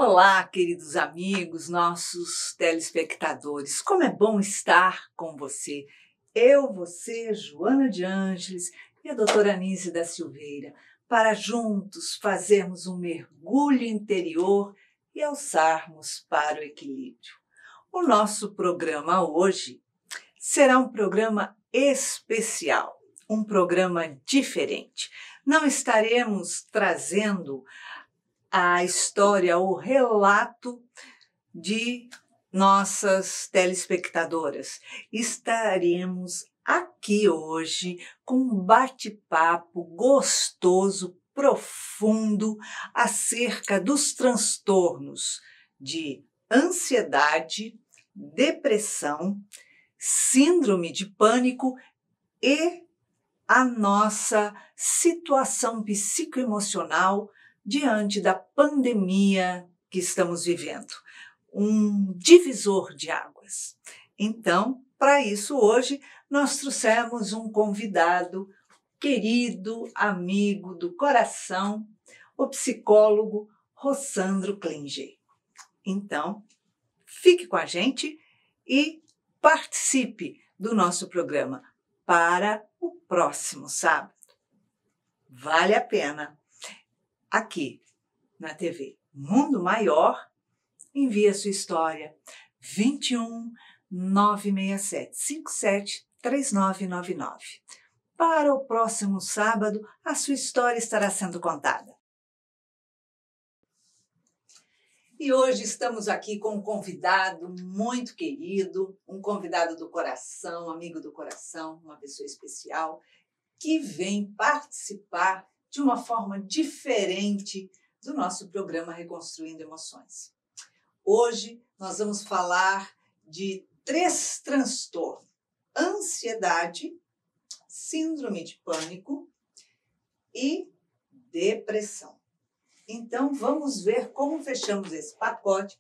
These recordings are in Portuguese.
Olá, queridos amigos, nossos telespectadores. Como é bom estar com você. Você, Joana de Ângeles e a doutora Anísia da Silveira, para juntos fazermos um mergulho interior e alçarmos para o equilíbrio. O nosso programa hoje será um programa especial, um programa diferente. Não estaremos trazendo a história, o relato de nossas telespectadoras. Estaremos aqui hoje com um bate-papo gostoso, profundo, acerca dos transtornos de ansiedade, depressão, síndrome de pânico e a nossa situação psicoemocional diante da pandemia que estamos vivendo. Um divisor de águas. Então, para isso, hoje, nós trouxemos um convidado querido, amigo do coração, o psicólogo Rossandro Klinger. Então, fique com a gente e participe do nosso programa para o próximo sábado. Vale a pena. Aqui, na TV Mundo Maior, envie a sua história 21 967 57 3999. Para o próximo sábado, a sua história estará sendo contada. E hoje estamos aqui com um convidado muito querido, um convidado do coração, amigo do coração, uma pessoa especial, que vem participar de uma forma diferente do nosso programa Reconstruindo Emoções. Hoje nós vamos falar de 3 transtornos: ansiedade, síndrome de pânico e depressão. Então vamos ver como fechamos esse pacote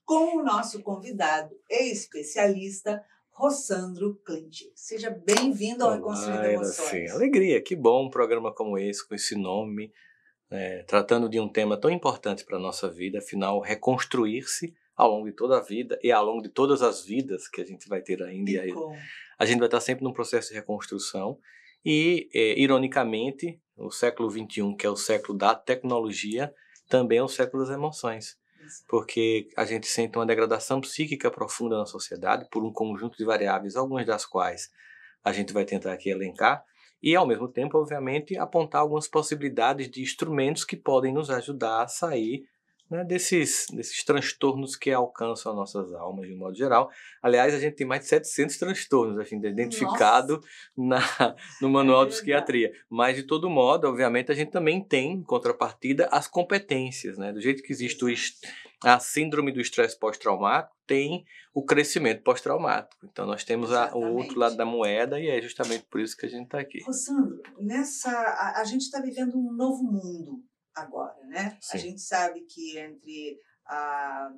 com o nosso convidado e especialista, Rossandro Klinger. Seja bem-vindo ao Reconstruindo Emoções. Alegria, que bom um programa como esse, com esse nome, tratando de um tema tão importante para a nossa vida, afinal, reconstruir-se ao longo de toda a vida e ao longo de todas as vidas que a gente vai ter ainda. E a gente vai estar sempre num processo de reconstrução e, ironicamente, o século XXI, que é o século da tecnologia, também é o século das emoções. Porque a gente sente uma degradação psíquica profunda na sociedade por um conjunto de variáveis, algumas das quais a gente vai tentar aqui elencar, e ao mesmo tempo, obviamente, apontar algumas possibilidades de instrumentos que podem nos ajudar a sair, né, desses transtornos que alcançam as nossas almas de um modo geral. Aliás, a gente tem mais de 700 transtornos identificados no Manual de Psiquiatria. Mas, de todo modo, obviamente, a gente também tem, em contrapartida, as competências. Né? Do jeito que existe a síndrome do estresse pós-traumático, tem o crescimento pós-traumático. Então, nós temos o outro lado da moeda e é justamente por isso que a gente está aqui. Rossandro, a gente está vivendo um novo mundo agora, né? Sim. A gente sabe que entre a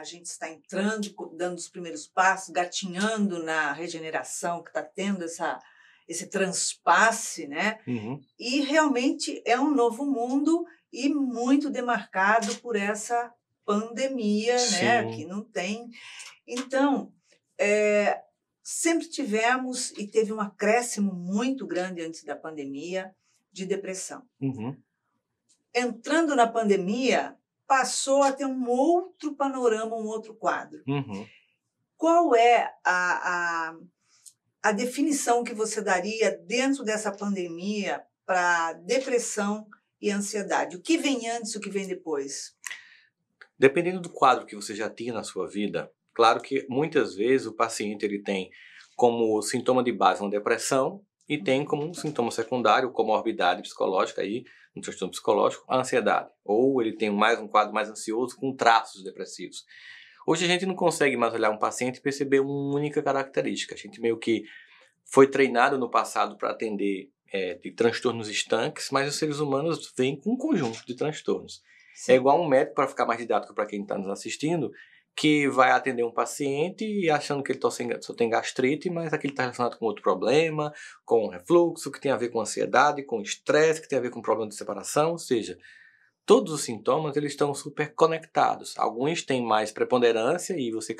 gente está entrando, dando os primeiros passos, gatinhando na regeneração, que está tendo esse transpasse, né? Uhum. E realmente é um novo mundo e muito demarcado por essa pandemia, né? Que não tem. Então, sempre tivemos e teve um acréscimo muito grande antes da pandemia de depressão. Uhum. Entrando na pandemia, passou a ter um outro panorama, um outro quadro. Uhum. Qual é a definição que você daria dentro dessa pandemia para depressão e ansiedade? O que vem antes e o que vem depois? Dependendo do quadro que você já tinha na sua vida, claro que muitas vezes o paciente ele tem como sintoma de base uma depressão e tem como um sintoma secundário, comorbidade psicológica, aí, um transtorno psicológico, a ansiedade. Ou ele tem um quadro mais ansioso com traços depressivos. Hoje a gente não consegue mais olhar um paciente e perceber uma única característica. A gente meio que foi treinado no passado para atender de transtornos estanques, mas os seres humanos vêm com um conjunto de transtornos. Sim. É igual um médico, para ficar mais didático para quem está nos assistindo, que vai atender um paciente achando que ele só tem gastrite, mas aquele está relacionado com outro problema, com refluxo, que tem a ver com ansiedade, com estresse, que tem a ver com problema de separação. Ou seja, todos os sintomas eles estão super conectados. Alguns têm mais preponderância e você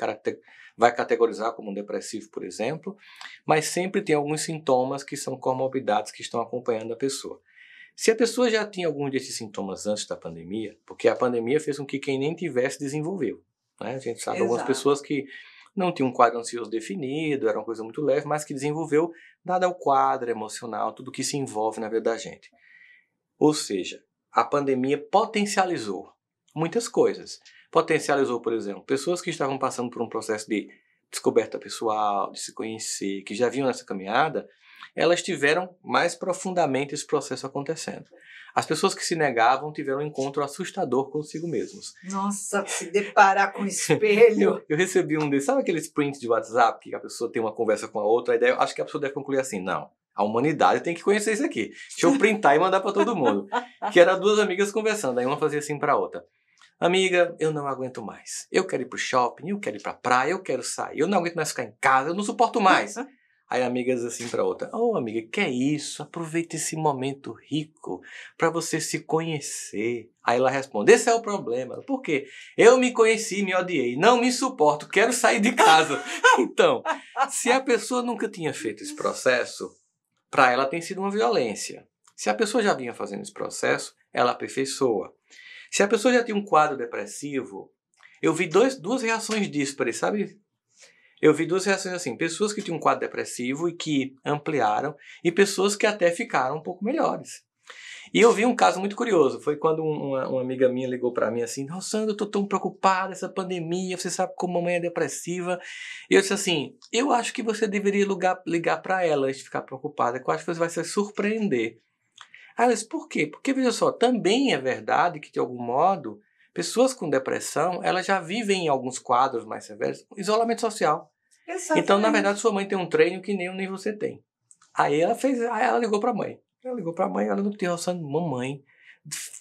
vai categorizar como um depressivo, por exemplo, mas sempre tem alguns sintomas que são comorbidades que estão acompanhando a pessoa. Se a pessoa já tinha algum desses sintomas antes da pandemia, porque a pandemia fez com que quem nem tivesse desenvolveu, né? A gente sabe algumas pessoas que não tinham um quadro ansioso definido, era uma coisa muito leve, mas que desenvolveu, dado ao quadro emocional, tudo que se envolve na vida da gente. Ou seja, a pandemia potencializou muitas coisas. Potencializou, por exemplo, pessoas que estavam passando por um processo de descoberta pessoal, de se conhecer, que já vinham nessa caminhada, elas tiveram mais profundamente esse processo acontecendo. As pessoas que se negavam tiveram um encontro assustador consigo mesmos. Nossa, se deparar com o espelho. Eu recebi um desses, sabe aqueles prints de WhatsApp que a pessoa tem uma conversa com a outra, e daí eu acho que a pessoa deve concluir assim, não, a humanidade tem que conhecer isso aqui. Deixa eu printar e mandar para todo mundo. Que eram duas amigas conversando, aí uma fazia assim para a outra. Amiga, eu não aguento mais. Eu quero ir pro shopping, eu quero ir pra praia, eu quero sair. Eu não aguento mais ficar em casa, eu não suporto mais. Aí a amiga diz assim pra outra, amiga, que é isso? Aproveita esse momento rico pra você se conhecer. Aí ela responde, esse é o problema. Por quê? Eu me conheci, me odiei, não me suporto, quero sair de casa. Então, se a pessoa nunca tinha feito esse processo, pra ela tem sido uma violência. Se a pessoa já vinha fazendo esse processo, ela aperfeiçoa. Se a pessoa já tinha um quadro depressivo, eu vi duas reações disso, sabe? Eu vi duas reações assim, pessoas que tinham um quadro depressivo e que ampliaram, e pessoas que até ficaram um pouco melhores. E eu vi um caso muito curioso, foi quando uma amiga minha ligou para mim assim, Sandro, eu tô tão preocupada, essa pandemia, você sabe como a mamãe é depressiva. E eu disse assim, eu acho que você deveria ligar para ela antes de ficar preocupada, que eu acho que você vai se surpreender. Aí eu disse, por quê? Porque, veja só, também é verdade que, de algum modo, pessoas com depressão, elas já vivem em alguns quadros mais severos, isolamento social. Exatamente. Então, na verdade, sua mãe tem um treino que nem eu nem você tem. Aí ela ligou pra mãe. Ela ligou pra mãe, ela não tinha noção, mamãe.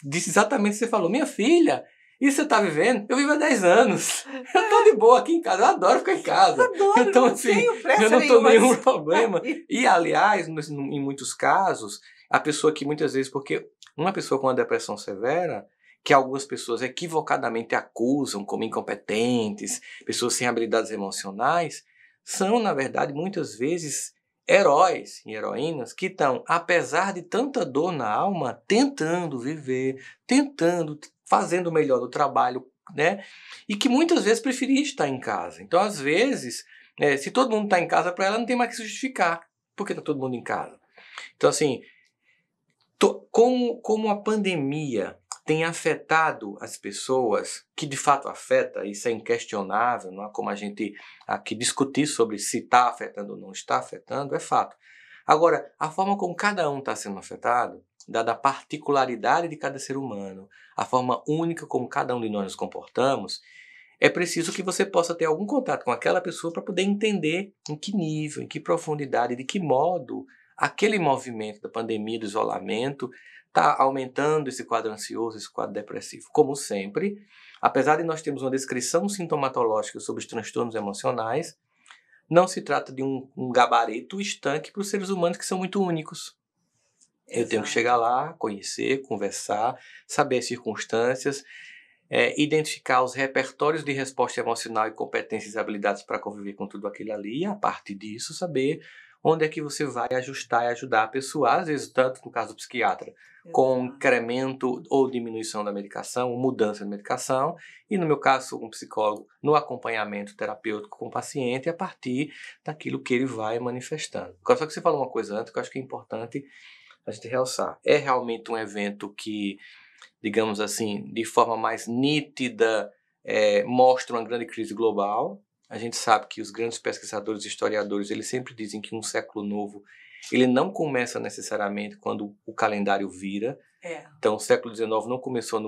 Disse exatamente o que você falou. Minha filha, isso você tá vivendo? Eu vivo há 10 anos. Eu tô de boa aqui em casa, eu adoro ficar em casa. Adoro, então, não assim, tenho pressa eu não tô nenhuma. nenhum problema. E, aliás, em muitos casos, a pessoa que muitas vezes, porque uma pessoa com uma depressão severa, que algumas pessoas equivocadamente acusam como incompetentes, pessoas sem habilidades emocionais, são, na verdade, muitas vezes heróis e heroínas que estão, apesar de tanta dor na alma, tentando viver, tentando, fazendo o melhor no trabalho, né? E que muitas vezes preferia estar em casa. Então, às vezes, se todo mundo está em casa, para ela não tem mais que se justificar, porque está todo mundo em casa. Então, assim, como a pandemia tem afetado as pessoas, que de fato afeta, isso é inquestionável, não há como a gente aqui discutir sobre se está afetando ou não está afetando, é fato. Agora, a forma como cada um está sendo afetado, dada a particularidade de cada ser humano, a forma única como cada um de nós nos comportamos, é preciso que você possa ter algum contato com aquela pessoa para poder entender em que nível, em que profundidade, de que modo aquele movimento da pandemia, do isolamento, está aumentando esse quadro ansioso, esse quadro depressivo. Como sempre, apesar de nós termos uma descrição sintomatológica sobre os transtornos emocionais, não se trata de um gabarito estanque para os seres humanos que são muito únicos. Exato. Eu tenho que chegar lá, conhecer, conversar, saber as circunstâncias, identificar os repertórios de resposta emocional e competências e habilidades para conviver com tudo aquilo ali, e a partir disso saber onde é que você vai ajustar e ajudar a pessoa, às vezes tanto no caso do psiquiatra, com incremento ou diminuição da medicação, mudança da medicação, e no meu caso, um psicólogo, no acompanhamento terapêutico com o paciente, a partir daquilo que ele vai manifestando. Só que você falou uma coisa antes que eu acho que é importante a gente realçar. É realmente um evento que, digamos assim, de forma mais nítida, mostra uma grande crise global. A gente sabe que os grandes pesquisadores e historiadores, eles sempre dizem que um século novo, ele não começa necessariamente quando o calendário vira. Então, o século XIX não começou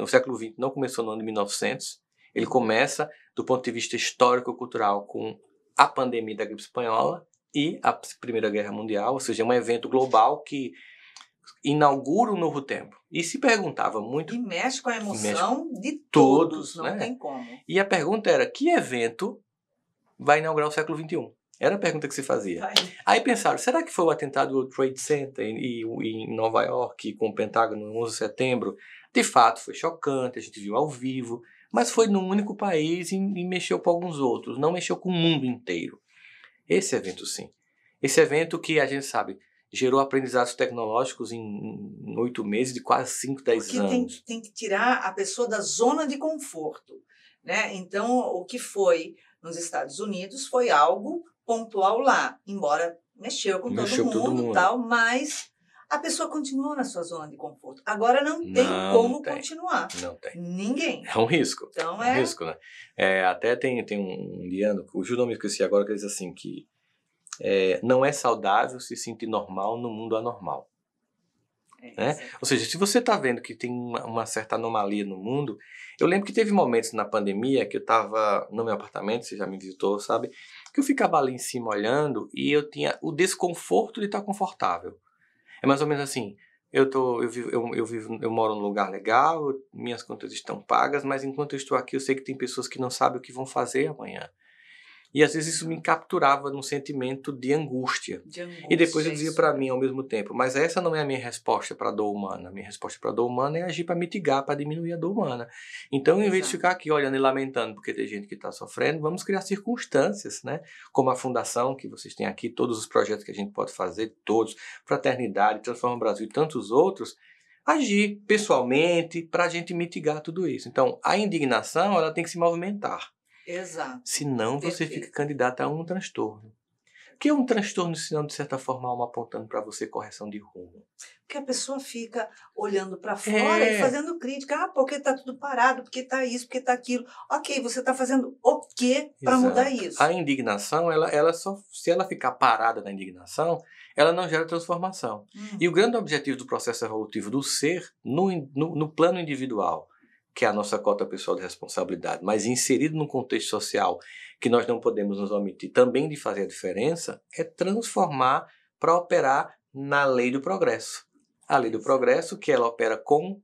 o século XX não começou no ano de 1900. Ele começa do ponto de vista histórico-cultural com a pandemia da gripe espanhola e a Primeira Guerra Mundial, ou seja, é um evento global que inaugura um novo tempo. E se perguntava muito... E mexe com a emoção de todos, não né? tem como. E a pergunta era, que evento vai inaugurar o século XXI? Era a pergunta que se fazia. Vai. Aí pensaram, será que foi o atentado do World Trade Center em Nova York, com o Pentágono no 11 de setembro? De fato, foi chocante, a gente viu ao vivo, mas foi num único país e mexeu com alguns outros, não mexeu com o mundo inteiro. Esse evento, sim. Esse evento que a gente sabe, gerou aprendizados tecnológicos em 8 meses, de quase 5, 10 anos. Porque tem que tirar a pessoa da zona de conforto, né? Então, o que foi nos Estados Unidos foi algo pontual lá, embora mexeu com todo mundo e tal, mas a pessoa continua na sua zona de conforto. Agora não tem como continuar. Não tem. Ninguém. É um risco. Então é um risco, né? Até tem um indiano, cujo nome eu esqueci agora, que diz assim que não é saudável se sentir normal no mundo anormal. Né? Ou seja, se você está vendo que tem uma certa anomalia no mundo, eu lembro que teve momentos na pandemia que eu estava no meu apartamento, você já me visitou, sabe? Que eu ficava ali em cima olhando e eu tinha o desconforto de estar confortável. É mais ou menos assim, eu moro num lugar legal, minhas contas estão pagas, mas enquanto eu estou aqui eu sei que tem pessoas que não sabem o que vão fazer amanhã. E às vezes isso me capturava num sentimento de angústia. E depois eu dizia para mim ao mesmo tempo, mas essa não é a minha resposta para a dor humana. A minha resposta para a dor humana é agir para mitigar, para diminuir a dor humana. Então, em vez de ficar aqui olhando e lamentando porque tem gente que está sofrendo, vamos criar circunstâncias, né? Como a fundação que vocês têm aqui, todos os projetos que a gente pode fazer, todos, Fraternidade, Transforma o Brasil e tantos outros, agir pessoalmente para a gente mitigar tudo isso. Então, a indignação ela tem que se movimentar. Exato. Senão você fica candidato a um transtorno. O que é um transtorno, senão, de certa forma, alma apontando para você correção de rumo? Porque a pessoa fica olhando para fora e fazendo crítica. Ah, porque está tudo parado, porque está isso, porque está aquilo. Ok, você está fazendo o quê para mudar isso? A indignação, ela só, se ela ficar parada na indignação, ela não gera transformação. E o grande objetivo do processo evolutivo do ser, no plano individual, que é a nossa cota pessoal de responsabilidade, mas inserido num contexto social que nós não podemos nos omitir também de fazer a diferença, é transformar para operar na lei do progresso. A lei do progresso, que ela opera com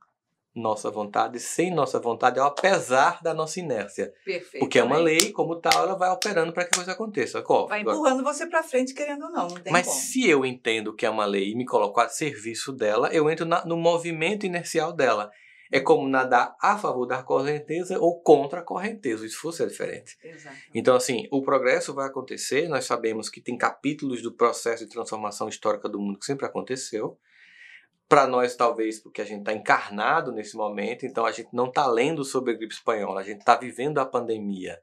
nossa vontade, sem nossa vontade, apesar da nossa inércia. Perfeito. Porque é uma lei, como tal, ela vai operando para que a coisa aconteça. Vai empurrando você para frente, querendo ou não tem Mas como. se eu entendo que é uma lei e me coloco a serviço dela, eu entro no movimento inercial dela. É como nadar a favor da correnteza ou contra a correnteza. Isso fosse diferente. Exatamente. Então, assim, o progresso vai acontecer. Nós sabemos que tem capítulos do processo de transformação histórica do mundo que sempre aconteceu. Para nós, talvez, porque a gente está encarnado nesse momento, então a gente não está lendo sobre a gripe espanhola, a gente está vivendo a pandemia.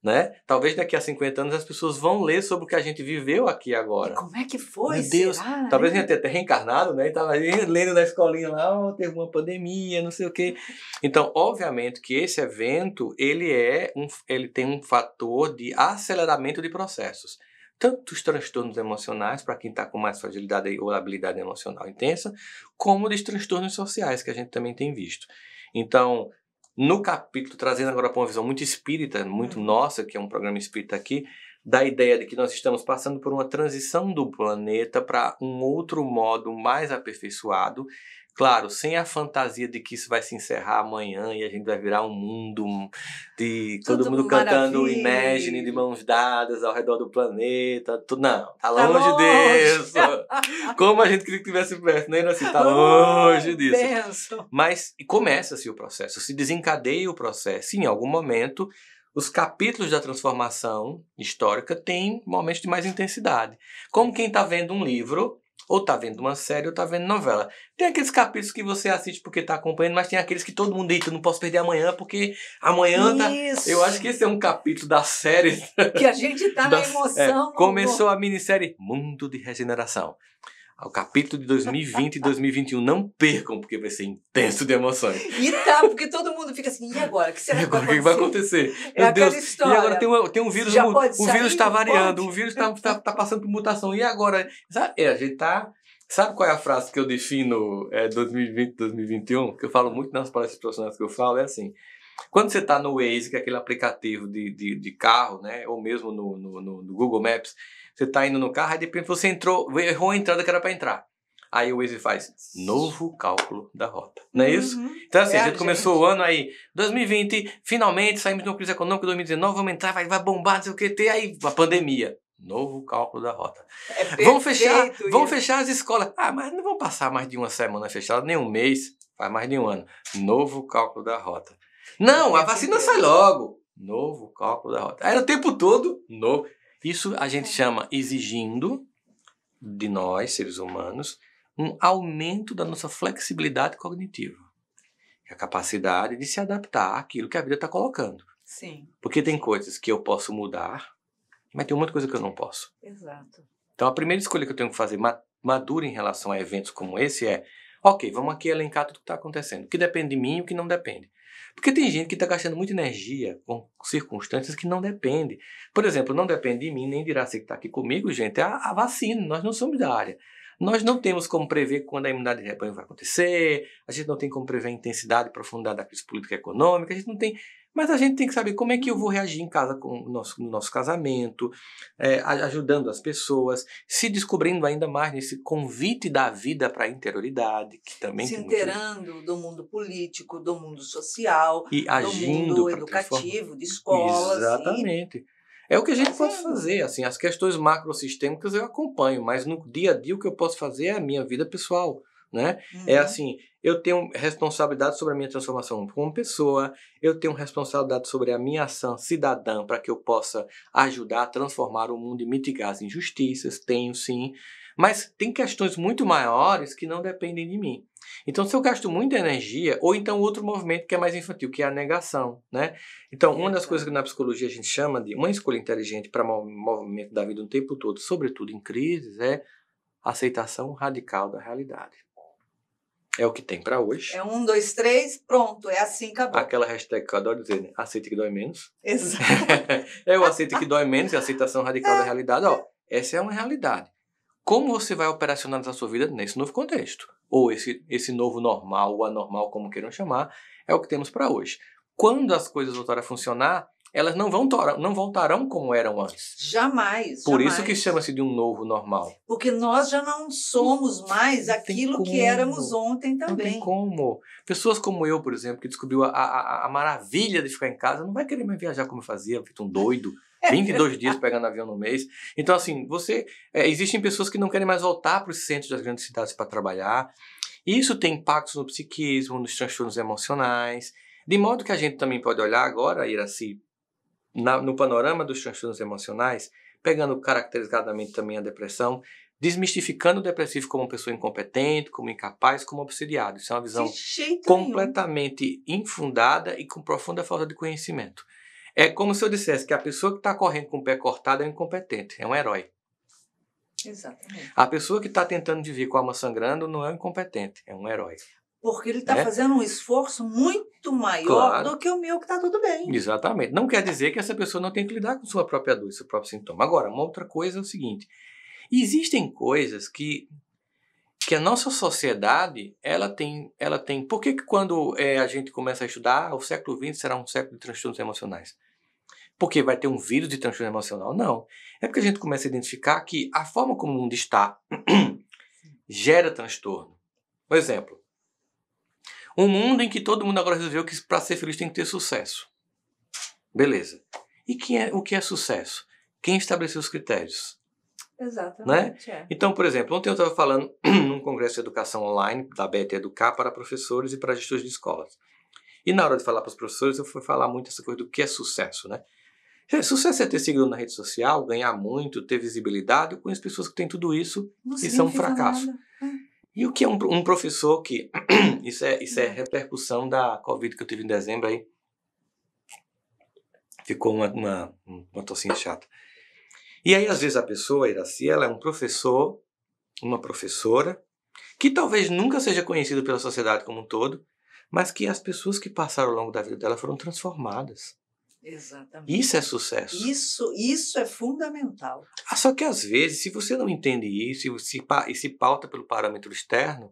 Né? Talvez daqui a 50 anos as pessoas vão ler sobre o que a gente viveu aqui agora. E como é que foi? Meu Deus, será, talvez a gente tenha até reencarnado, né? E estava lendo na escolinha lá, teve uma pandemia, não sei o quê. Então, obviamente que esse evento, ele tem um fator de aceleramento de processos. Tanto os transtornos emocionais, para quem está com mais fragilidade ou habilidade emocional intensa, como dos transtornos sociais, que a gente também tem visto. Então, no capítulo, trazendo agora para uma visão muito espírita, muito nossa, que é um programa espírita aqui, da ideia de que nós estamos passando por uma transição do planeta para um outro modo mais aperfeiçoado, claro, sem a fantasia de que isso vai se encerrar amanhã e a gente vai virar um mundo de todo mundo cantando Imagine de mãos dadas ao redor do planeta. Não, tá longe disso. Como a gente queria que tivesse perto, né? Assim, tá longe disso. Benção. Mas começa-se o processo, se desencadeia o processo. E, em algum momento, os capítulos da transformação histórica têm momentos de mais intensidade. Como quem está vendo um livro, ou está vendo uma série, ou está vendo novela. Tem aqueles capítulos que você assiste porque está acompanhando, mas tem aqueles que todo mundo diz, não posso perder amanhã, porque amanhã tá... Eu acho que esse é um capítulo da série... Que a gente está na emoção. Começou a minissérie Mundo de Regeneração. O capítulo de 2020 e 2021. Não percam, porque vai ser intenso de emoções. E tá, porque todo mundo fica assim, e agora? O que será que vai acontecer? Meu Deus. História. E agora tem um vírus, o vírus está variando, o vírus está passando por mutação. E agora? Sabe, a gente tá... Sabe qual é a frase que eu defino 2020, 2021? Que eu falo muito nas palestras profissionais que eu falo, é assim... Quando você está no Waze, que é aquele aplicativo de carro, né? Ou mesmo no Google Maps, você está indo no carro, aí de repente você errou a entrada que era para entrar. Aí o Waze faz novo cálculo da rota. Não é isso? Então assim, a gente começou o ano aí, 2020, finalmente saímos de uma crise econômica, 2019, vamos entrar, vai bombar, não sei o que, aí a pandemia. Novo cálculo da rota. É Vão fechar as escolas. Mas não vão passar mais de uma semana fechada, nem um mês, faz mais de um ano. Novo cálculo da rota. Não, a vacina sai logo. Novo cálculo da rota. Era o tempo todo novo. Isso a gente chama exigindo de nós, seres humanos, um aumento da nossa flexibilidade cognitiva. A capacidade de se adaptar àquilo que a vida está colocando. Sim. Porque tem coisas que eu posso mudar, mas tem muita coisa que eu não posso. Exato. Então a primeira escolha que eu tenho que fazer madura em relação a eventos como esse é: ok, vamos aqui elencar tudo que está acontecendo. O que depende de mim e o que não depende. Porque tem gente que está gastando muita energia com circunstâncias que não dependem. Por exemplo, não depende de mim, nem de Iraci que está aqui comigo, gente, é a vacina. Nós não somos da área. Nós não temos como prever quando a imunidade de rebanho vai acontecer, a gente não tem como prever a intensidade e profundidade da crise política e econômica, a gente não tem... Mas a gente tem que saber como é que eu vou reagir em casa no nosso casamento, ajudando as pessoas, se descobrindo ainda mais nesse convite da vida para a interioridade, que também se tem inteirando do mundo político, do mundo social, e agindo do mundo educativo, de escolas. Exatamente. É o que a gente pode fazer. Assim, as questões macrosistêmicas eu acompanho, mas no dia a dia o que eu posso fazer é a minha vida pessoal. Né? É assim, eu tenho responsabilidade sobre a minha transformação como pessoa, eu tenho responsabilidade sobre a minha ação cidadã para que eu possa ajudar a transformar o mundo e mitigar as injustiças, tenho sim, mas tem questões muito maiores que não dependem de mim. Então, se eu gasto muita energia, ou então outro movimento que é mais infantil, que é a negação, né? Então, uma das coisas que na psicologia a gente chama de uma escolha inteligente para o movimento da vida o tempo todo, sobretudo em crises, é a aceitação radical da realidade. É o que tem para hoje. É 1, 2, 3, pronto, é assim, acabou. Aquela hashtag que eu adoro dizer, né? Aceita que dói menos. Exato. É o aceita que dói menos e a aceitação radical da realidade. Ó, essa é uma realidade. Como você vai operacionalizar a sua vida nesse novo contexto? Ou esse novo normal, ou anormal, como queiram chamar, é o que temos para hoje. Quando as coisas voltarem a funcionar, elas não voltarão como eram antes. Jamais. Por isso que chama-se de um novo normal. Porque nós já não somos mais aquilo que éramos ontem também. Não tem como. Pessoas como eu, por exemplo, que descobriu a maravilha de ficar em casa, não vai querer mais viajar como eu fazia, feito um doido. 22 dias pegando avião no mês. Então, assim, existem pessoas que não querem mais voltar para os centros das grandes cidades para trabalhar. Isso tem impactos no psiquismo, nos transtornos emocionais. De modo que a gente também pode olhar agora, Iraci, no panorama dos transtornos emocionais, pegando caracterizadamente também a depressão, desmistificando o depressivo como uma pessoa incompetente, como incapaz, como obsidiado. Isso é uma visão completamente infundada e com profunda falta de conhecimento. É como se eu dissesse que a pessoa que está correndo com o pé cortado é um incompetente, é um herói. Exatamente. A pessoa que está tentando viver com a alma sangrando não é um incompetente, é um herói. Porque ele está fazendo um esforço muito maior do que o meu, que está tudo bem. Exatamente. Não quer dizer que essa pessoa não tem que lidar com sua própria dor, seu próprio sintoma. Agora, uma outra coisa é o seguinte. Existem coisas que a nossa sociedade, ela tem... Por que quando a gente começa a estudar, o século XX será um século de transtornos emocionais? Porque vai ter um vírus de transtorno emocional? Não. É porque a gente começa a identificar que a forma como o mundo está gera transtorno. Por exemplo, um mundo em que todo mundo agora resolveu que para ser feliz tem que ter sucesso. Beleza. E o que é sucesso? Quem estabeleceu os critérios? Exatamente. Né? Então, por exemplo, ontem eu estava falando num congresso de educação online da BET Educar para professores e para gestores de escolas. E na hora de falar para os professores, eu fui falar muito essa coisa do que é sucesso, né? Sucesso é ter seguidor na rede social, ganhar muito, ter visibilidade. Eu conheço pessoas que têm tudo isso e são um fracasso. Nada. E o que é um professor que... Isso é repercussão da Covid que eu tive em dezembro aí. Ficou uma tossinha chata. E aí, às vezes, a pessoa, Iraci, ela é um professor, uma professora, que talvez nunca seja conhecido pela sociedade como um todo, mas que as pessoas que passaram ao longo da vida dela foram transformadas. Exatamente. Isso é sucesso. Isso é fundamental. Só que às vezes, se você não entende isso e se pauta pelo parâmetro externo,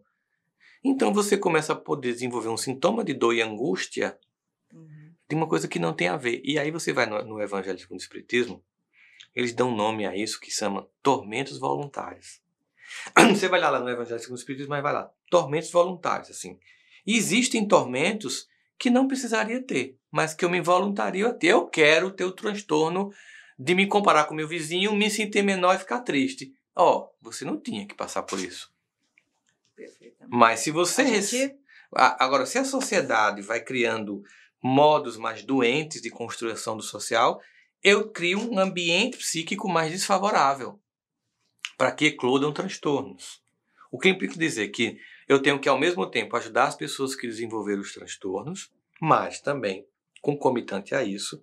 então você começa a poder desenvolver um sintoma de dor e angústia de uma coisa que não tem a ver. E aí você vai no Evangelho segundo o Espiritismo, eles dão nome a isso que chama tormentos voluntários. Você vai lá no Evangelho segundo o Espiritismo, mas vai lá, tormentos voluntários, assim. E existem tormentos que não precisaria ter, mas que eu me voluntario a ter. Eu quero ter o transtorno de me comparar com meu vizinho, me sentir menor e ficar triste. Você não tinha que passar por isso. Perfeitamente. Mas se você... Agora, se a sociedade vai criando modos mais doentes de construção do social, eu crio um ambiente psíquico mais desfavorável para que eclodam transtornos. O que implica dizer que eu tenho que, ao mesmo tempo, ajudar as pessoas que desenvolveram os transtornos, mas também, concomitante a isso,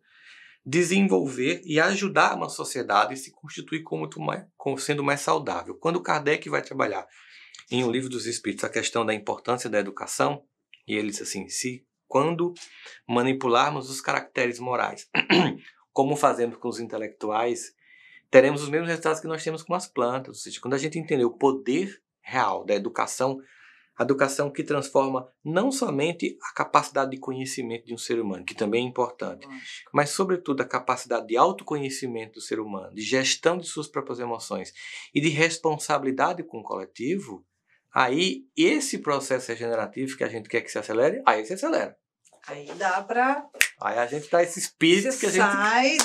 desenvolver e ajudar uma sociedade a se constituir como sendo mais saudável. Quando Kardec vai trabalhar em O Livro dos Espíritos a questão da importância da educação, e ele diz assim, quando manipularmos os caracteres morais, como fazemos com os intelectuais, teremos os mesmos resultados que nós temos com as plantas. Ou seja, quando a gente entender o poder real da educação, a educação que transforma não somente a capacidade de conhecimento de um ser humano, que também é importante, mas, sobretudo, a capacidade de autoconhecimento do ser humano, de gestão de suas próprias emoções e de responsabilidade com o coletivo, aí esse processo regenerativo que a gente quer que se acelere, aí se acelera. Aí dá para... Aí a gente dá esse espírito você que a gente...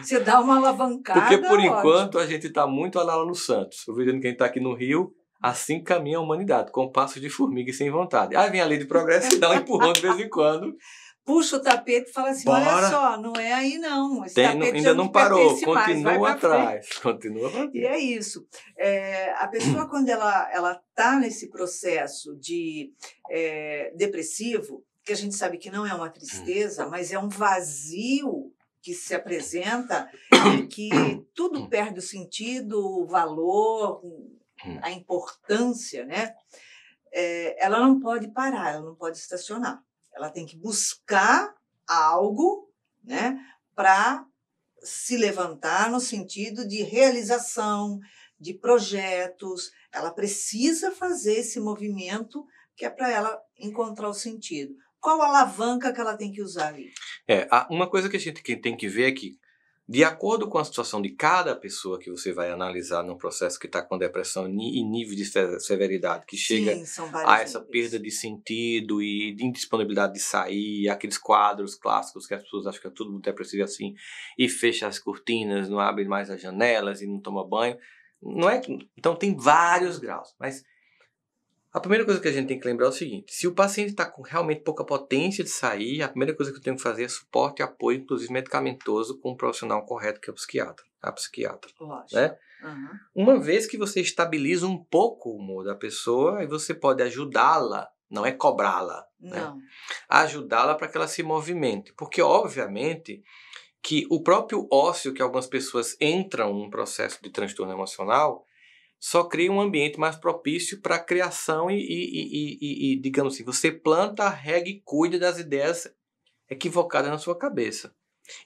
Você dá uma alavancada. Porque, por enquanto, a gente está muito lá no Santos. Eu vejo que a gente está aqui no Rio... Assim caminha a humanidade, com passos de formiga e sem vontade. Aí vem a lei de progresso e dá um empurrão de vez em quando. Puxa o tapete e fala assim, Bora. olha só, não é aí não. Esse tapete ainda não parou, continua atrás. Continua atrás. E é isso. A pessoa, quando ela está nesse processo de depressivo, que a gente sabe que não é uma tristeza, mas é um vazio que se apresenta e que tudo perde o sentido, o valor, a importância, né? Ela não pode parar, ela não pode estacionar. Ela tem que buscar algo, né, para se levantar no sentido de realização, de projetos. Ela precisa fazer esse movimento que é para ela encontrar o sentido. Qual a alavanca que ela tem que usar ali? Uma coisa que a gente tem que ver é que, de acordo com a situação de cada pessoa que você vai analisar num processo que está com depressão e nível de severidade, que chega a essa perda de sentido e de indisponibilidade de sair, aqueles quadros clássicos que as pessoas acham que é tudo depressivo assim, e fecha as cortinas, não abre mais as janelas e não toma banho. Não é? Então tem vários graus, mas a primeira coisa que a gente tem que lembrar é o seguinte: se o paciente está com realmente pouca potência de sair, a primeira coisa que eu tenho que fazer é suporte e apoio, inclusive medicamentoso, com um profissional correto, que é o psiquiatra. A psiquiatra. Lógico. Né? Uhum. Uma vez que você estabiliza um pouco o humor da pessoa, aí você pode ajudá-la, não é cobrá-la. Não. Né? Ajudá-la para que ela se movimente. Porque, obviamente, que o próprio ócio que algumas pessoas entram num processo de transtorno emocional só cria um ambiente mais propício para a criação e, digamos assim, você planta, rega e cuida das ideias equivocadas na sua cabeça.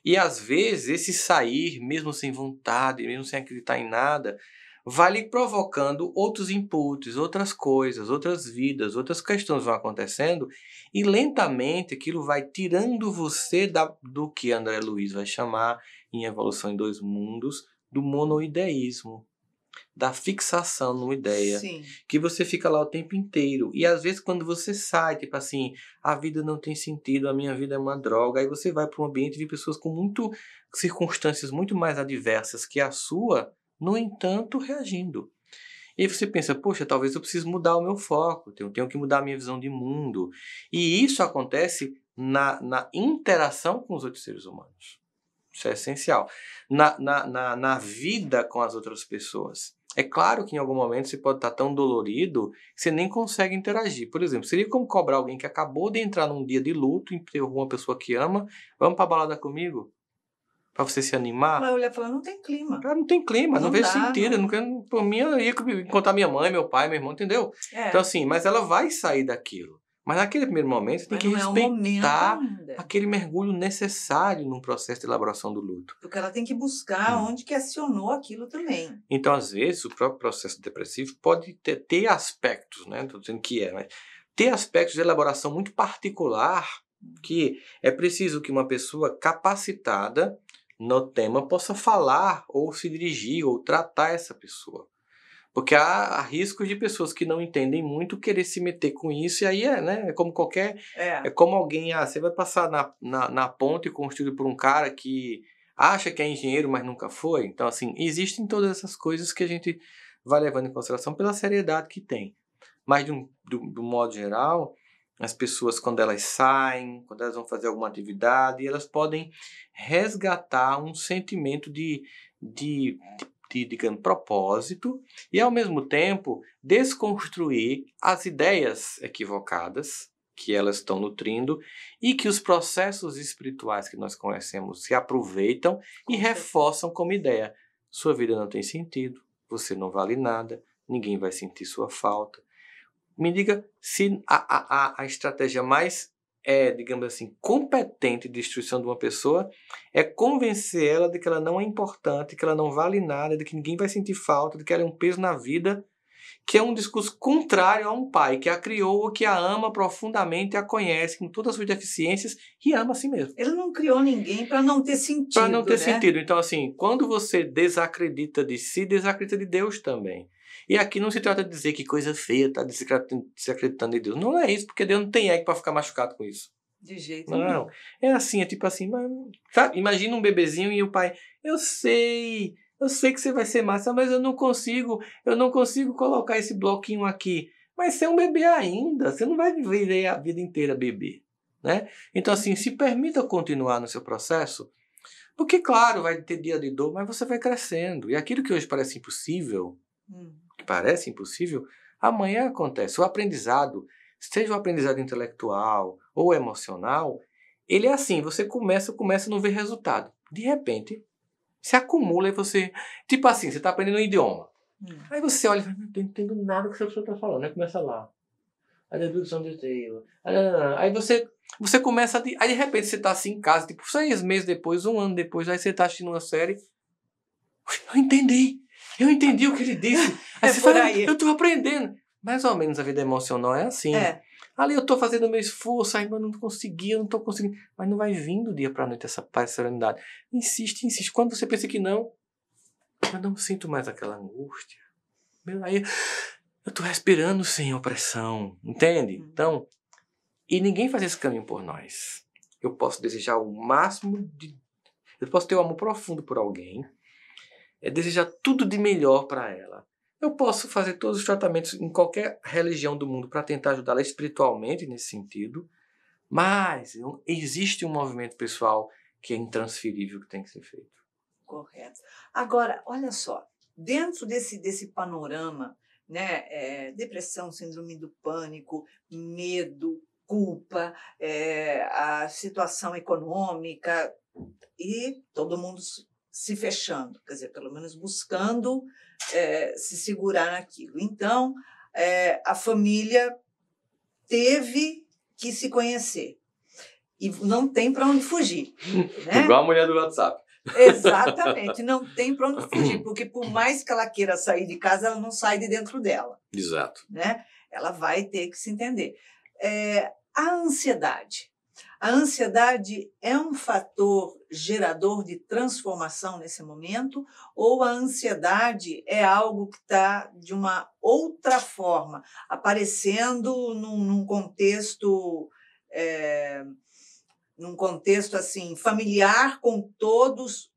E, às vezes, esse sair, mesmo sem vontade, mesmo sem acreditar em nada, vai lhe provocando outros inputs, outras coisas, outras vidas, outras questões vão acontecendo e, lentamente, aquilo vai tirando você do que André Luiz vai chamar, em Evolução em Dois Mundos, do monoideísmo. Da fixação numa ideia. Sim. Que você fica lá o tempo inteiro. E às vezes quando você sai, tipo assim, a vida não tem sentido, a minha vida é uma droga, aí você vai para um ambiente de pessoas com circunstâncias muito mais adversas que a sua, no entanto, reagindo. E aí você pensa, poxa, talvez eu precise mudar o meu foco, eu tenho que mudar a minha visão de mundo. E isso acontece na interação com os outros seres humanos. Isso é essencial. Na vida com as outras pessoas. É claro que em algum momento você pode estar tão dolorido que você nem consegue interagir. Por exemplo, seria como cobrar alguém que acabou de entrar num dia de luto, enterrou uma pessoa que ama, vamos pra balada comigo? Pra você se animar? Vai olhar e falar, não tem clima. Cara, não tem clima, não vejo sentido. Por mim, eu ia encontrar minha mãe, meu pai, meu irmão, entendeu? Então assim, mas ela vai sair daquilo. Mas naquele primeiro momento você tem que respeitar aquele mergulho necessário num processo de elaboração do luto. Porque ela tem que buscar onde que acionou aquilo também. Então, às vezes, o próprio processo depressivo pode ter aspectos, né? Não estou dizendo que mas ter aspectos de elaboração muito particular que é preciso que uma pessoa capacitada no tema possa falar ou se dirigir ou tratar essa pessoa. Porque há riscos de pessoas que não entendem muito querer se meter com isso, e aí né? É como qualquer... É como alguém, você vai passar na ponte construída por um cara que acha que é engenheiro, mas nunca foi. Então, assim, existem todas essas coisas que a gente vai levando em consideração pela seriedade que tem. Mas, do modo geral, as pessoas, quando elas saem, quando elas vão fazer alguma atividade, elas podem resgatar um sentimento digamos, propósito e, ao mesmo tempo, desconstruir as ideias equivocadas que elas estão nutrindo e que os processos espirituais que nós conhecemos se aproveitam e reforçam como ideia. Sua vida não tem sentido, você não vale nada, ninguém vai sentir sua falta. Me diga se a estratégia mais, digamos assim, competente de destruição de uma pessoa é convencer ela de que ela não é importante, que ela não vale nada, de que ninguém vai sentir falta, de que ela é um peso na vida, que é um discurso contrário a um pai que a criou, que a ama profundamente, a conhece com todas as suas deficiências e ama a si mesmo. Ele não criou ninguém para não ter sentido, para não ter né? sentido. Então, assim, quando você desacredita de si, desacredita de Deus também. E aqui não se trata de dizer que coisa feia tá desacreditando de Deus. Não é isso, porque Deus não tem ego para ficar machucado com isso. De jeito nenhum. Não, é assim, é tipo assim, mas, sabe? Imagina um bebezinho e o pai, eu sei que você vai ser massa, mas eu não consigo colocar esse bloquinho aqui. Mas você é um bebê ainda, você não vai viver a vida inteira bebê, né? Então, assim, se permita continuar no seu processo, porque, claro, vai ter dia de dor, mas você vai crescendo. E aquilo que hoje parece impossível, amanhã acontece. O aprendizado, seja o aprendizado intelectual ou emocional, ele é assim, você começa a não ver resultado. De repente, se acumula e você... Tipo assim, você está aprendendo um idioma. Aí você olha e fala, não estou entendendo nada que essa pessoa está falando. Aí começa lá. Aí você começa aí de repente você está assim em casa, tipo 6 meses depois, 1 ano depois, aí você está assistindo uma série. Eu entendi o que ele disse. Aí você fala, eu estou aprendendo. Mais ou menos a vida emocional é assim. Ali eu estou fazendo o meu esforço, aí eu não consegui, eu não estou conseguindo. Mas não vai vindo do dia para a noite essa paz, essa serenidade. Insiste. Quando você pensa que não, eu não sinto mais aquela angústia. Aí eu estou respirando sem opressão, entende? Então, e ninguém faz esse caminho por nós. Eu posso desejar o máximo de... Eu posso ter um amor profundo por alguém, desejar tudo de melhor para ela. Eu posso fazer todos os tratamentos em qualquer religião do mundo para tentar ajudá-la espiritualmente nesse sentido, mas existe um movimento pessoal que é intransferível que tem que ser feito. Correto. Agora, olha só, dentro desse panorama, né, depressão, síndrome do pânico, medo, culpa, a situação econômica e todo mundo se fechando, quer dizer, pelo menos buscando se segurar naquilo. Então, a família teve que se conhecer e não tem para onde fugir. Né? Igual a mulher do WhatsApp. Exatamente, não tem para onde fugir, porque por mais que ela queira sair de casa, ela não sai de dentro dela. Exato. Né? Ela vai ter que se entender. A ansiedade. A ansiedade é um fator gerador de transformação nesse momento, ou a ansiedade é algo que está de uma outra forma, aparecendo num contexto assim, familiar com todos,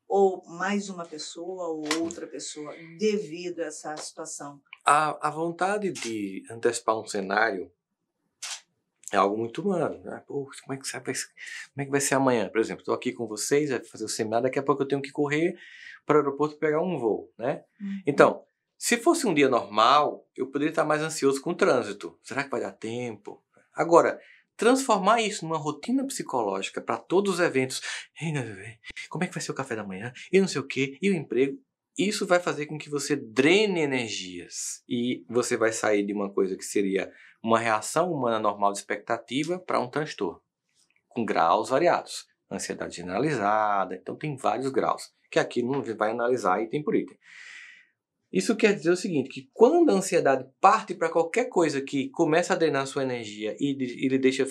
ou mais uma pessoa ou outra pessoa, devido a essa situação? A vontade de antecipar um cenário é algo muito humano, né? Pô, como é que vai ser amanhã? Por exemplo, estou aqui com vocês, vai fazer o seminário, daqui a pouco eu tenho que correr para o aeroporto pegar um voo, né? Então, se fosse um dia normal, eu poderia estar mais ansioso com o trânsito. Será que vai dar tempo? Agora, transformar isso numa rotina psicológica para todos os eventos, como é que vai ser o café da manhã, e não sei o quê, e o emprego, isso vai fazer com que você drene energias e você vai sair de uma coisa que seria uma reação humana normal de expectativa para um transtorno, com graus variados. Ansiedade generalizada, então tem vários graus, que aqui não vai analisar item por item. Isso quer dizer o seguinte, que quando a ansiedade parte para qualquer coisa que começa a drenar sua energia e ele deixa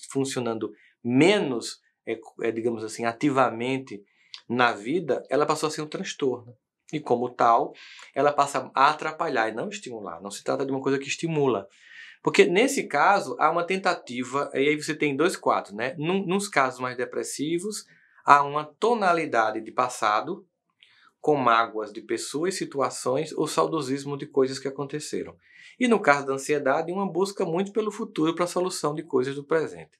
funcionando menos, digamos assim, ativamente na vida, ela passou a ser um transtorno. E como tal, ela passa a atrapalhar e não estimular. Não se trata de uma coisa que estimula. Porque nesse caso, há uma tentativa, e aí você tem 2 quadros, né? Nos casos mais depressivos, há uma tonalidade de passado, com mágoas de pessoas, situações ou saudosismo de coisas que aconteceram. E no caso da ansiedade, uma busca muito pelo futuro para a solução de coisas do presente.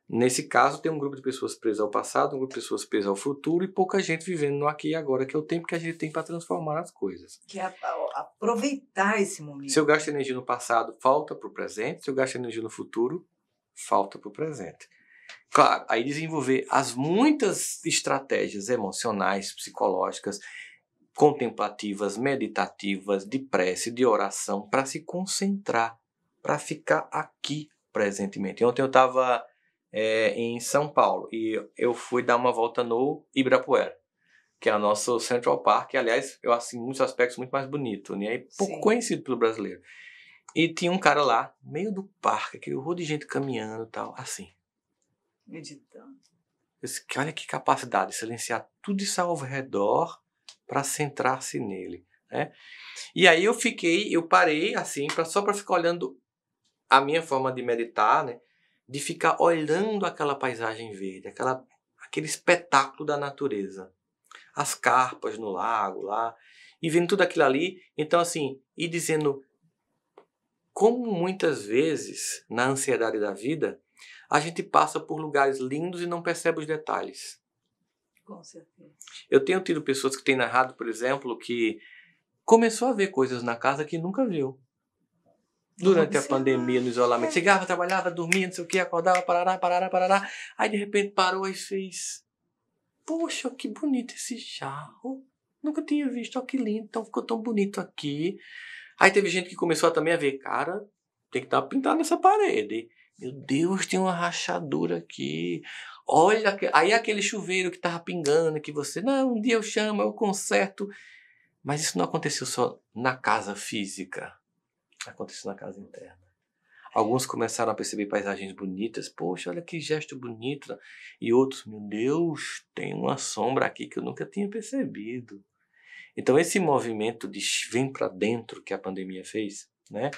Nesse caso, tem um grupo de pessoas presas ao passado, um grupo de pessoas presas ao futuro e pouca gente vivendo no aqui e agora, que é o tempo que a gente tem para transformar as coisas. Que é aproveitar esse momento. Se eu gasto energia no passado, falta para o presente. Se eu gasto energia no futuro, falta para o presente. Claro, aí desenvolver as muitas estratégias emocionais, psicológicas, contemplativas, meditativas, de prece, de oração, para se concentrar, para ficar aqui presentemente. Ontem eu estava em São Paulo e eu fui dar uma volta no Ibirapuera, que é o nosso Central Park, aliás, eu assim, em muitos aspectos muito mais bonito, né? E pouco Sim. conhecido pelo brasileiro. E tinha um cara lá, no meio do parque, aquele rolo de gente caminhando e tal, assim. Meditando. Eu disse, olha que capacidade de silenciar tudo isso ao redor para centrar-se nele, né? E aí eu parei assim, só para ficar olhando a minha forma de meditar, né? De ficar olhando aquela paisagem verde, aquele espetáculo da natureza. As carpas no lago lá, e vendo tudo aquilo ali. Então assim, e dizendo como muitas vezes, na ansiedade da vida, a gente passa por lugares lindos e não percebe os detalhes. Com certeza. Eu tenho tido pessoas que têm narrado, por exemplo, que começou a ver coisas na casa que nunca viu. Durante a pandemia, no isolamento. Chegava, trabalhava, dormia, não sei o que, acordava, parará. Aí de repente parou e fez... Poxa, que bonito esse jarro. Nunca tinha visto, ó, que lindo, então ficou tão bonito aqui. Aí teve gente que começou também a ver, cara, tem que estar pintado nessa parede. Meu Deus, tem uma rachadura aqui. Olha, aí aquele chuveiro que tava pingando, que você, não, um dia eu chamo, eu conserto. Mas isso não aconteceu só na casa física. Aconteceu na casa interna. Alguns começaram a perceber paisagens bonitas. Poxa, olha que gesto bonito. E outros, meu Deus, tem uma sombra aqui que eu nunca tinha percebido. Então esse movimento de vem para dentro que a pandemia fez, né?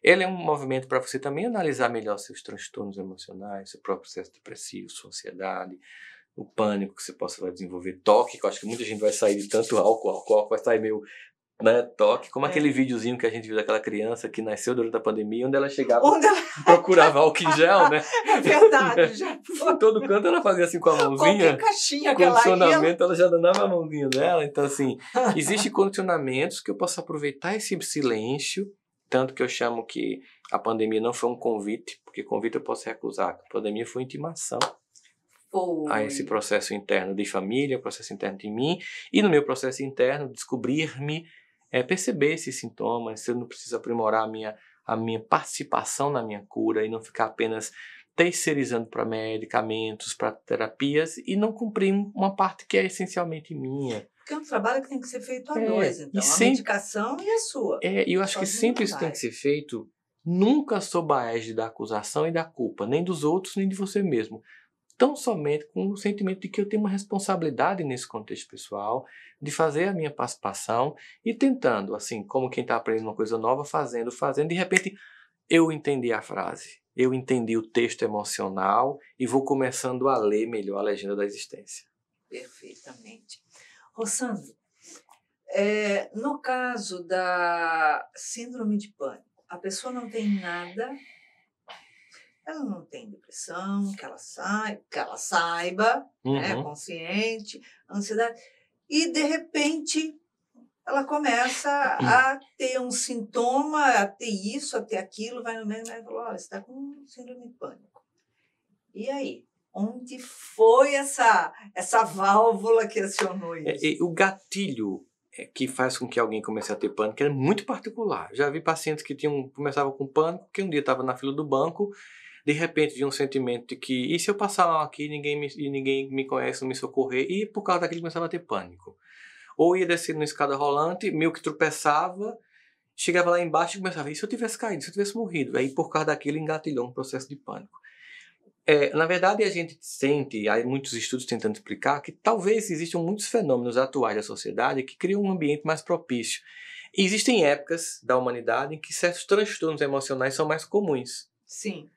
Ele é um movimento para você também analisar melhor seus transtornos emocionais, seu próprio processo depressivo, sua ansiedade, o pânico que você vai desenvolver, toque, que eu acho que muita gente vai sair de tanto álcool vai sair meio, né, toque, como aquele videozinho que a gente viu daquela criança que nasceu durante a pandemia, onde ela chegava, procurava álcool em gel, né? É verdade, já Em todo canto ela fazia assim com a mãozinha. Qualquer caixinha que condicionamento, ela já danava a mãozinha dela. Então, assim, existem condicionamentos que eu posso aproveitar esse silêncio, tanto que eu chamo que a pandemia não foi um convite, porque convite eu posso recusar. A pandemia foi intimação a esse processo interno de família, processo interno de mim, e no meu processo interno, descobrir-me, perceber esses sintomas, se eu não preciso aprimorar a minha participação na minha cura e não ficar apenas terceirizando para medicamentos, para terapias e não cumprir uma parte que é essencialmente minha. Porque é um trabalho que tem que ser feito a dois, então, a medicação e a sua. E eu acho que sempre isso tem que ser feito nunca sob a égide da acusação e da culpa, nem dos outros, nem de você mesmo. Tão somente com o sentimento de que eu tenho uma responsabilidade nesse contexto pessoal, de fazer a minha participação e tentando, assim, como quem está aprendendo uma coisa nova, fazendo, de repente eu entendi a frase, eu entendi o texto emocional e vou começando a ler melhor a legenda da existência. Perfeitamente. Rossandro, no caso da síndrome de pânico, a pessoa não tem nada... Ela não tem depressão, que ela saiba, né, consciente, ansiedade. E, de repente, ela começa a ter um sintoma, a ter isso, a ter aquilo, vai no médico e fala, olha, você está com síndrome de pânico. E aí? Onde foi essa válvula que acionou isso? O gatilho que faz com que alguém comece a ter pânico é muito particular. Já vi pacientes que começavam com pânico, que um dia estava na fila do banco, de repente vi um sentimento de que, e se eu passar mal aqui e ninguém me conhece, não me socorrer, e por causa daquilo começava a ter pânico. Ou ia descendo uma escada rolante, meio que tropeçava, chegava lá embaixo e começava, e se eu tivesse caído, se eu tivesse morrido? Aí por causa daquilo engatilhou um processo de pânico. Na verdade, a gente sente, há muitos estudos tentando explicar, que talvez existam muitos fenômenos atuais da sociedade que criam um ambiente mais propício. E existem épocas da humanidade em que certos transtornos emocionais são mais comuns. Sim.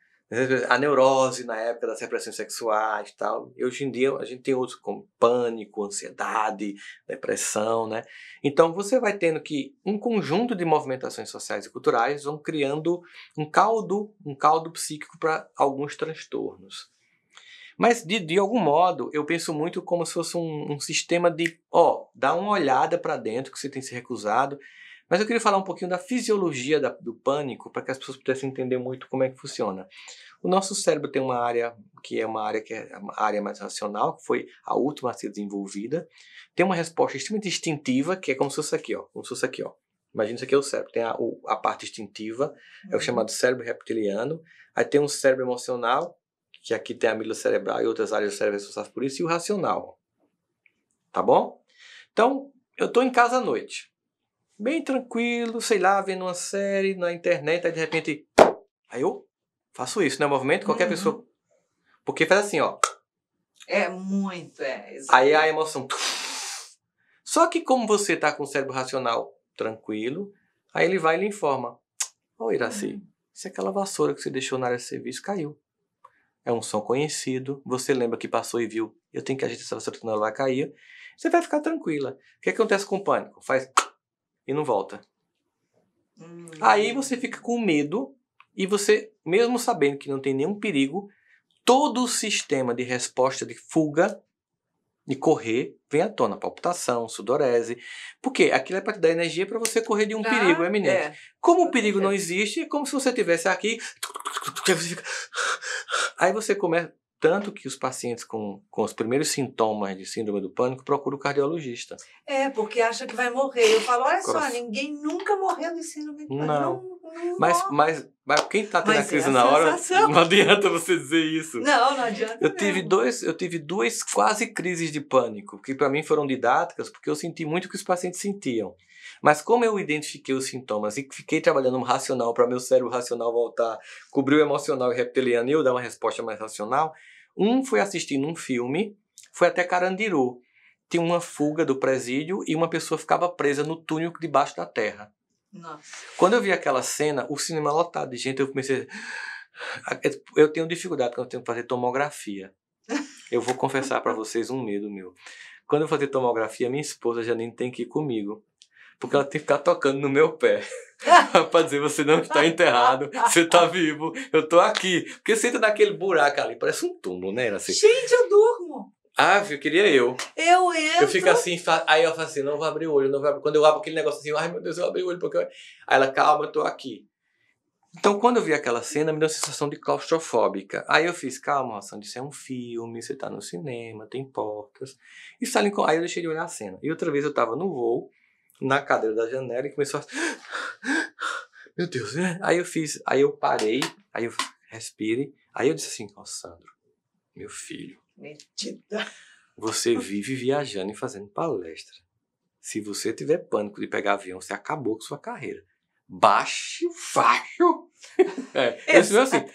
A neurose na época das repressões sexuais e tal. E hoje em dia a gente tem outros como pânico, ansiedade, depressão, né? Então você vai tendo que um conjunto de movimentações sociais e culturais vão criando um caldo psíquico para alguns transtornos. Mas, de algum modo, eu penso muito como se fosse um sistema de, dá uma olhada para dentro que você tem se recusado. Mas eu queria falar um pouquinho da fisiologia do pânico, para que as pessoas pudessem entender muito como é que funciona. O nosso cérebro tem uma área que é uma área mais racional, que foi a última a ser desenvolvida. Tem uma resposta extremamente instintiva, que é como se fosse aqui, como se fosse aqui, Imagina isso aqui é o cérebro. Tem a parte instintiva, é o chamado cérebro reptiliano. Aí tem um cérebro emocional, que aqui tem a amígdala cerebral e outras áreas do cérebro responsáveis por isso, e o racional. Tá bom? Então, eu estou em casa à noite. Bem tranquilo, sei lá, vendo uma série na internet, aí de repente... Aí eu faço isso, né? Movimento, qualquer pessoa... Porque faz assim, É muito, exatamente. Aí a emoção... Só que como você está com o cérebro racional tranquilo, aí ele vai e lhe informa. Iraci, se aquela vassoura que você deixou na área de serviço caiu. É um som conhecido, você lembra que passou e viu, eu tenho que ajeitar essa vassoura senão ela vai cair. Você vai ficar tranquila. O que acontece com o pânico? Faz e não volta. Aí você fica com medo e você, mesmo sabendo que não tem nenhum perigo, todo o sistema de resposta de fuga, de correr, vem à tona. Palpitação, sudorese. Porque aquilo é para te dar energia para você correr de um perigo eminente. Como o perigo não existe, é como se você estivesse aqui. Aí você começa... Tanto que os pacientes com os primeiros sintomas de síndrome do pânico procuram o cardiologista. Porque acha que vai morrer. Eu falo, olha só, ninguém nunca morreu de síndrome do pânico. Não mas quem está tendo a crise na hora, não adianta você dizer isso. Não adianta eu tive duas quase crises de pânico, que para mim foram didáticas, porque eu senti muito o que os pacientes sentiam. Mas como eu identifiquei os sintomas e fiquei trabalhando no racional para meu cérebro racional voltar, cobrir o emocional e reptiliano e eu dar uma resposta mais racional, foi assistindo um filme, foi até Carandiru. Tinha uma fuga do presídio e uma pessoa ficava presa no túnel debaixo da terra. Nossa. Quando eu vi aquela cena, o cinema lotado de gente, eu comecei... Eu tenho dificuldade quando eu tenho que fazer tomografia. Eu vou confessar para vocês um medo meu. Quando eu fazer tomografia, minha esposa já nem tem que ir comigo. Porque ela tem que ficar tocando no meu pé. Pra dizer, você não está enterrado, você está vivo, eu tô aqui. Porque você entra naquele buraco ali, parece um túmulo, né? Assim. Gente, eu durmo. Eu queria eu. Eu entro. Eu fico assim, aí eu falo assim, não vou abrir o olho, não vou abrir. Quando eu abro aquele negócio assim, ai meu Deus, eu abri o olho. Aí ela, calma, eu tô aqui. Então, quando eu vi aquela cena, me deu uma sensação de claustrofóbica. Aí eu fiz, calma, Rossandra, isso é um filme, você tá no cinema, tem portas. Aí eu deixei de olhar a cena. E outra vez eu tava no voo, na cadeira da janela, e começou a... Meu Deus, né? Aí eu parei, aí eu respirei, aí eu disse assim, Sandro, meu filho, medita. Você vive viajando e fazendo palestra. Se você tiver pânico de pegar avião, você acabou com sua carreira. Baixo. Assim,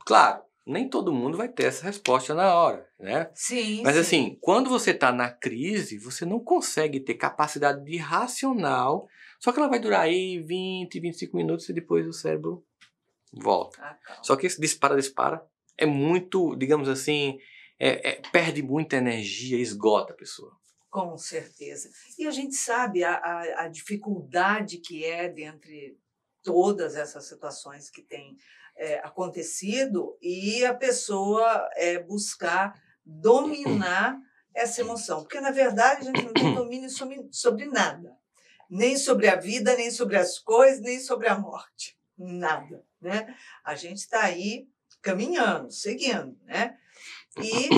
claro, nem todo mundo vai ter essa resposta na hora, né? Sim. Mas assim, quando você está na crise, você não consegue ter capacidade de racional. Só que ela vai durar aí 20, 25 minutos e depois o cérebro volta. Só que esse dispara é muito, digamos assim, perde muita energia, esgota a pessoa. Com certeza. E a gente sabe a dificuldade que é dentre todas essas situações que têm acontecido e a pessoa buscar dominar essa emoção. Porque, na verdade, a gente não tem domínio sobre nada. Nem sobre a vida, nem sobre as coisas, nem sobre a morte. Nada, né? A gente está aí caminhando, seguindo, né? E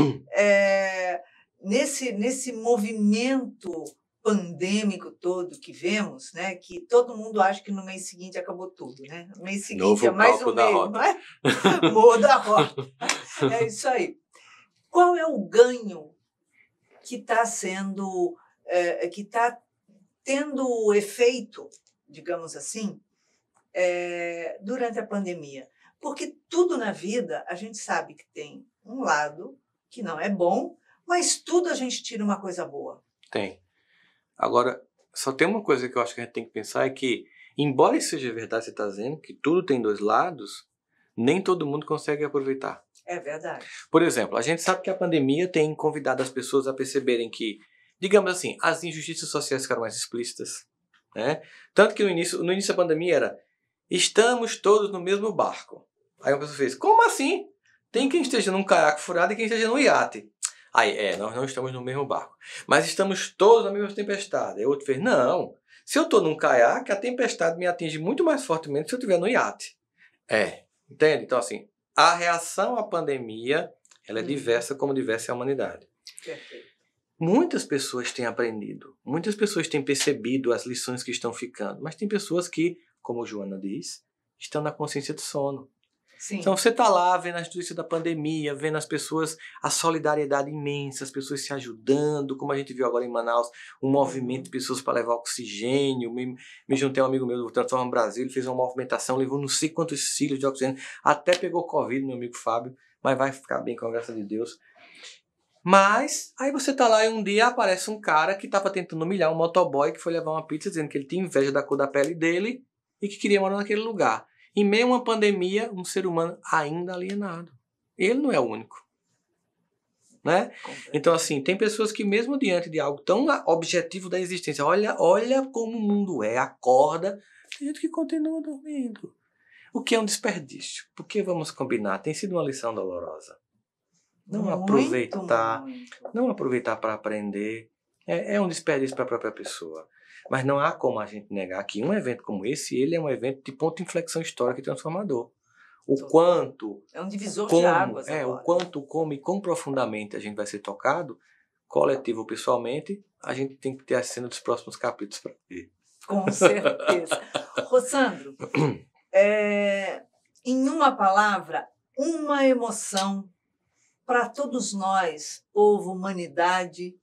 nesse movimento pandêmico todo que vemos, né? Que todo mundo acha que no mês seguinte acabou tudo, né? No mês seguinte novo é mais um mês, não é? Muda a rota. É isso aí. Qual é o ganho que está sendo, que está tendo efeito, digamos assim, durante a pandemia? Porque tudo na vida a gente sabe que tem um lado que não é bom, mas tudo a gente tira uma coisa boa. Tem. Agora, só tem uma coisa que eu acho que a gente tem que pensar, é que, embora isso seja verdade, você está dizendo, que tudo tem dois lados, nem todo mundo consegue aproveitar. É verdade. Por exemplo, a gente sabe que a pandemia tem convidado as pessoas a perceberem que, digamos assim, as injustiças sociais ficaram mais explícitas, né? Tanto que no início da pandemia era: estamos todos no mesmo barco. Aí uma pessoa fez: como assim? Tem quem esteja num caiaque furado e quem esteja num iate. Aí, nós não estamos no mesmo barco. Mas estamos todos na mesma tempestade. Aí outro fez: não, se eu estou num caiaque, a tempestade me atinge muito mais fortemente se eu estiver no iate. Entende? Então, assim, a reação à pandemia, ela é diversa como diversa é a humanidade. Perfeito. Muitas pessoas têm aprendido, muitas pessoas têm percebido as lições que estão ficando, mas tem pessoas que, como Joana diz, estão na consciência de sono. Sim. Então você está lá vendo a notícia da pandemia, vendo as pessoas, a solidariedade imensa, as pessoas se ajudando, como a gente viu agora em Manaus, um movimento de pessoas para levar oxigênio. Me juntei a um amigo meu do Transforma Brasil, ele fez uma movimentação, levou não sei quantos cilindros de oxigênio, até pegou Covid, meu amigo Fábio, mas vai ficar bem com a graça de Deus. Mas aí você está lá e um dia aparece um cara que estava tentando humilhar um motoboy que foi levar uma pizza dizendo que ele tinha inveja da cor da pele dele e que queria morar naquele lugar. Em meio a uma pandemia, um ser humano ainda alienado. Ele não é o único. Né? Então, assim, tem pessoas que mesmo diante de algo tão objetivo da existência, olha como o mundo é, acorda, tem gente que continua dormindo. O que é um desperdício? Porque vamos combinar, tem sido uma lição dolorosa. Não aproveitar para aprender, é um desperdício para a própria pessoa. Mas não há como a gente negar que um evento como esse, ele é um evento de ponto de inflexão histórica e transformador. É um divisor de águas agora. O quanto, como e quão profundamente a gente vai ser tocado, coletivo ou pessoalmente, a gente tem que ter a cena dos próximos capítulos para ver. Com certeza. Rossandro, em uma palavra, uma emoção para todos nós, povo, humanidade,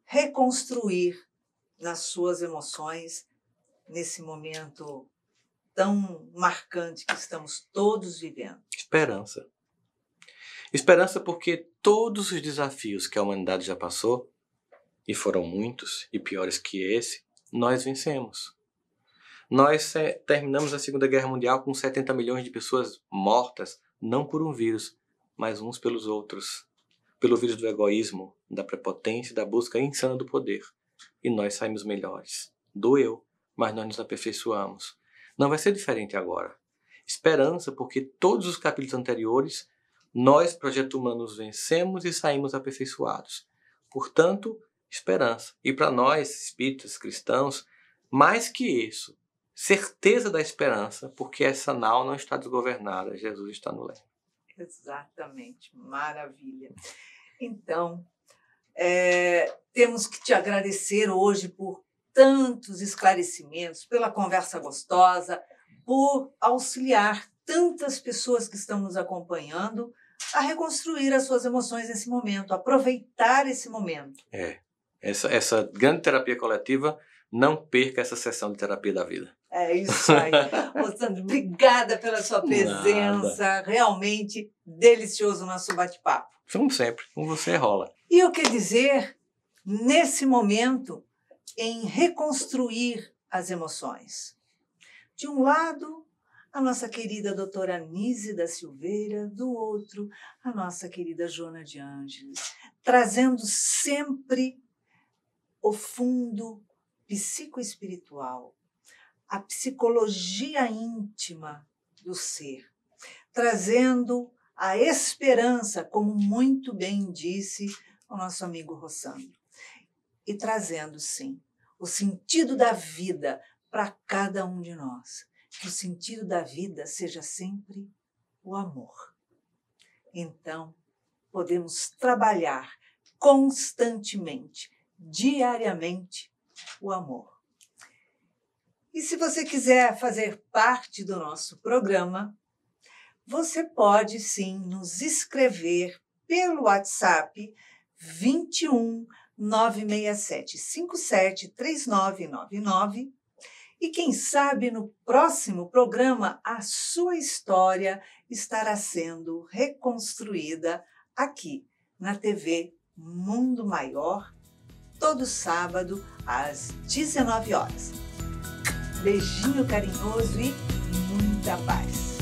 reconstruir nas suas emoções, nesse momento tão marcante que estamos todos vivendo. Esperança. Esperança porque todos os desafios que a humanidade já passou, e foram muitos, e piores que esse, nós vencemos. Nós terminamos a Segunda Guerra Mundial com 70 milhões de pessoas mortas, não por um vírus, mas uns pelos outros. Pelo vírus do egoísmo, da prepotência e da busca insana do poder. E nós saímos melhores. Doeu, mas nós nos aperfeiçoamos. Não vai ser diferente agora. Esperança, porque todos os capítulos anteriores, nós, Projeto Humanos, vencemos e saímos aperfeiçoados. Portanto, esperança. E para nós, espíritas, cristãos, mais que isso, certeza da esperança, porque essa nau não está desgovernada, Jesus está no leme. Exatamente, maravilha. Então, temos que te agradecer hoje por tantos esclarecimentos, pela conversa gostosa, por auxiliar tantas pessoas que estão nos acompanhando a reconstruir as suas emoções nesse momento, aproveitar esse momento. Essa grande terapia coletiva, não perca essa sessão de terapia da vida. É isso aí. Rossandro, obrigada pela sua presença. Nada. Realmente delicioso o nosso bate-papo. Como sempre, com você rola. E eu quero dizer, nesse momento, em reconstruir as emoções. De um lado, a nossa querida doutora Anísia da Silveira, do outro, a nossa querida Joana de Ângeles, trazendo sempre o fundo psicoespiritual, a psicologia íntima do ser, trazendo a esperança, como muito bem disse o nosso amigo Rossandro, e trazendo, sim, o sentido da vida para cada um de nós. Que o sentido da vida seja sempre o amor. Então, podemos trabalhar constantemente, diariamente, o amor. E se você quiser fazer parte do nosso programa, você pode sim nos escrever pelo WhatsApp 21 967 57 3999 e quem sabe no próximo programa a sua história estará sendo reconstruída aqui na TV Mundo Maior, todo sábado às 19 horas. Beijinho carinhoso e muita paz.